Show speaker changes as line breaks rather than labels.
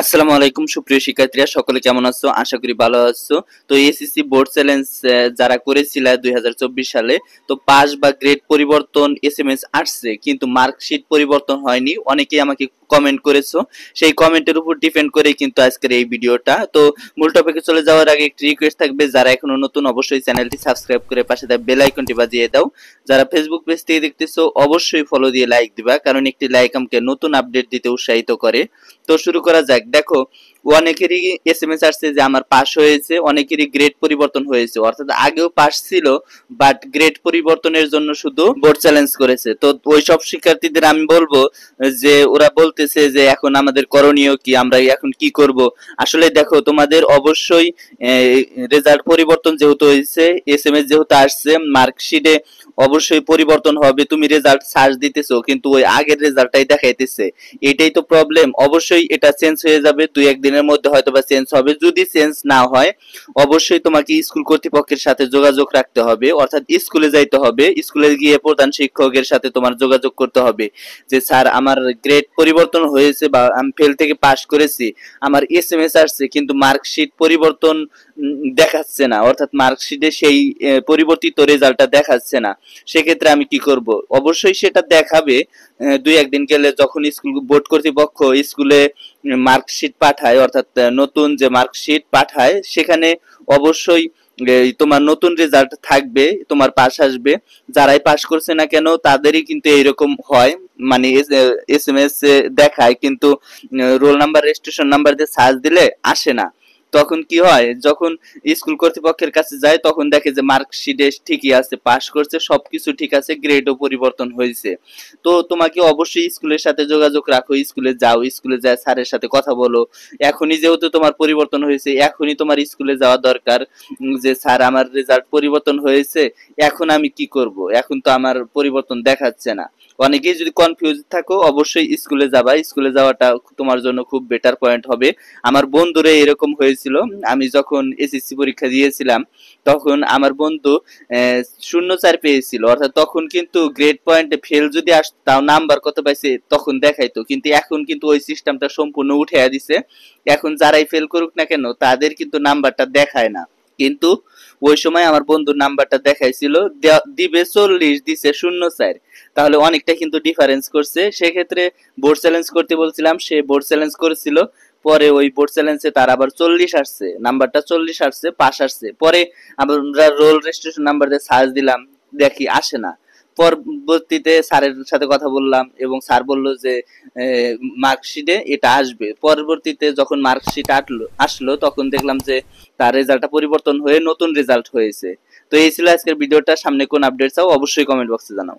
আসসালামু আলাইকুম সুপ্রিয় শিক্ষার্থীরা, সকলে কেমন আছো? আশা করি ভালো আছো। তো এসএসসি বোর্ড চ্যালেঞ্জ যারা করেছিল 2024 সালে, তো পাস বা গ্রেড পরিবর্তন এসএমএস আসছে, কিন্তু মার্কশিট পরিবর্তন হয়নি। অনেকেই আমাকে কমেন্ট করেছো, সেই কমেন্টের উপর ডিপেন্ড করে কিন্তু আজকের এই ভিডিওটা। তো মূল টপিকে চলে যাওয়ার আগে একটি রিকোয়েস্ট থাকবে, যারা এখনো নতুন অবশ্যই চ্যানেলটি সাবস্ক্রাইব করে পাশে দেওয়া বেল আইকনটি বাজিয়ে দাও। যারা ফেসবুক পেজ থেকে দেখতেছো অবশ্যই ফলো দিয়ে লাইক দিবা, কারণ একটি লাইক আমাকে নতুন আপডেট দিতে উৎসাহিত করে। তো শুরু করা যাক। দেখো, অনেকেরই এসএমএস আসছে যে আমার পাস হয়েছে, অনেকেরই গ্রেড পরিবর্তন হয়েছে, অর্থাৎ আগেও পাস ছিল বাট গ্রেড পরিবর্তনের জন্য শুধু বোর্ড চ্যালেঞ্জ করেছে। তো ওই সব শিক্ষার্থীদের আমি বলবো যে ওরা বলতেছে যে এখন আমাদের করণীয় কি, আমরা এখন কি করব। আসলে দেখো, তোমাদের অবশ্যই রেজাল্ট পরিবর্তন যেহেতু হয়েছে, এসএমএস যেহেতু আসছে, মার্কশিটে অবশ্যই পরিবর্তন হবে। তুমি রেজাল্ট সার্চ দিতেছো কিন্তু ওই আগের রেজাল্টটাই দেখাইতেছে, এটাই তো প্রবলেম। অবশ্যই এটা চেঞ্জ হয়ে যাবে, দুই একদিনের মধ্যে হয়তো বা চেঞ্জ হবে। যদি চেঞ্জ না হয়, অবশ্যই তোমাকে স্কুল কর্তৃপক্ষের সাথে যোগাযোগ রাখতে হবে, অর্থাৎ স্কুলে যাইতে হবে। স্কুলে গিয়ে প্রধান শিক্ষকের সাথে তোমার যোগাযোগ করতে হবে যে স্যার, আমার গ্রেড পরিবর্তন হয়েছে বা আমি ফেল থেকে পাস করেছি, আমার এসএমএস আসছে কিন্তু মার্কশিট পরিবর্তন দেখাচ্ছে না, অর্থাৎ মার্কশিটে সেই পরিবর্তিত রেজাল্টটা দেখাচ্ছে না। সেক্ষেত্রে আমি কি করব? অবশ্যই সেটা দেখাবে দুই একদিন গেলে, যখন স্কুল বোর্ড কর্তৃপক্ষ স্কুলে মার্কশিট পাঠায়, অর্থাৎ নতুন যে মার্কশিট পাঠায়, সেখানে অবশ্যই তোমার নতুন রেজাল্ট থাকবে, তোমার পাস আসবে। যারাই পাস করছে না কেন তাদেরই কিন্তু এইরকম হয়, মানে এসএমএস দেখায় কিন্তু রোল নাম্বার রেজিস্ট্রেশন নাম্বার দিয়ে সার্চ দিলে আসে না। তখন কি হয়, যখন স্কুল কর্তৃপক্ষের কাছে যায় তখন দেখে যে মার্কশিটে ঠিকই আছে, পাস করছে, সবকিছু ঠিক আছে, গ্রেডও পরিবর্তন হয়েছে। তো তোমাকে অবশ্যই স্কুলের সাথে যোগাযোগ রাখো, স্কুলে যাও, স্কুলে যায় স্যারের সাথে কথা বলো। এখনই যেহেতু তোমার পরিবর্তন হয়েছে, এখনই তোমার স্কুলে যাওয়া দরকার যে স্যার, আমার রেজাল্ট পরিবর্তন হয়েছে, এখন আমি কি করব, এখন তো আমার পরিবর্তন দেখাচ্ছে না। অনেকেই যদি কনফিউজ থাকো, অবশ্যই স্কুলে যাবা, স্কুলে যাওয়াটা তোমার জন্য খুব বেটার পয়েন্ট হবে। আমার বন্ধুরে এরকম হয়েছিল, আমি যখন এসএসসি পরীক্ষা দিয়েছিলাম তখন আমার বন্ধু 0.4 পেয়েছিল, অর্থাৎ তখন কিন্তু গ্রেড পয়েন্টে ফেল যদি আসতো তাও নাম্বার কত পাইছে তখন দেখাইতো, কিন্তু এখন কিন্তু ওই সিস্টেমটা সম্পূর্ণ উঠে দিছে। এখন যারাই ফেল করুক না কেন তাদের কিন্তু নাম্বারটা দেখায় না, কিন্তু ওই সময় আমার বন্ধুর নাম্বারটা দেখাইছিল, দিবে 40, দিছে 0.4। তাহলে অনেকটা কিন্তু ডিফারেন্স করছে। সেক্ষেত্রে বোর্ড চ্যালেঞ্জ করতে বলছিলাম, সে বোর্ড চ্যালেঞ্জ করেছিল, পরে ওই বোর্ড চ্যালেঞ্জে তার আবার 40 আসছে, নাম্বারটা 40 আসছে, পাস আসছে। পরে আমরা রোল রেজিস্ট্রেশন নাম্বার দিয়ে সার্চ দিলাম, দেখি আসে না। পরবর্তীতে স্যারের সাথে কথা বললাম এবং স্যার বলল যে মার্কশিটে এটা আসবে। পরবর্তীতে যখন মার্কশিট আসলো তখন দেখলাম যে তার রেজাল্টটা পরিবর্তন হয়ে নতুন রেজাল্ট হয়েছে। তো এই ছিল আজকের ভিডিওটা। সামনে কোন আপডেট চাও অবশ্যই কমেন্ট বক্সে জানাও।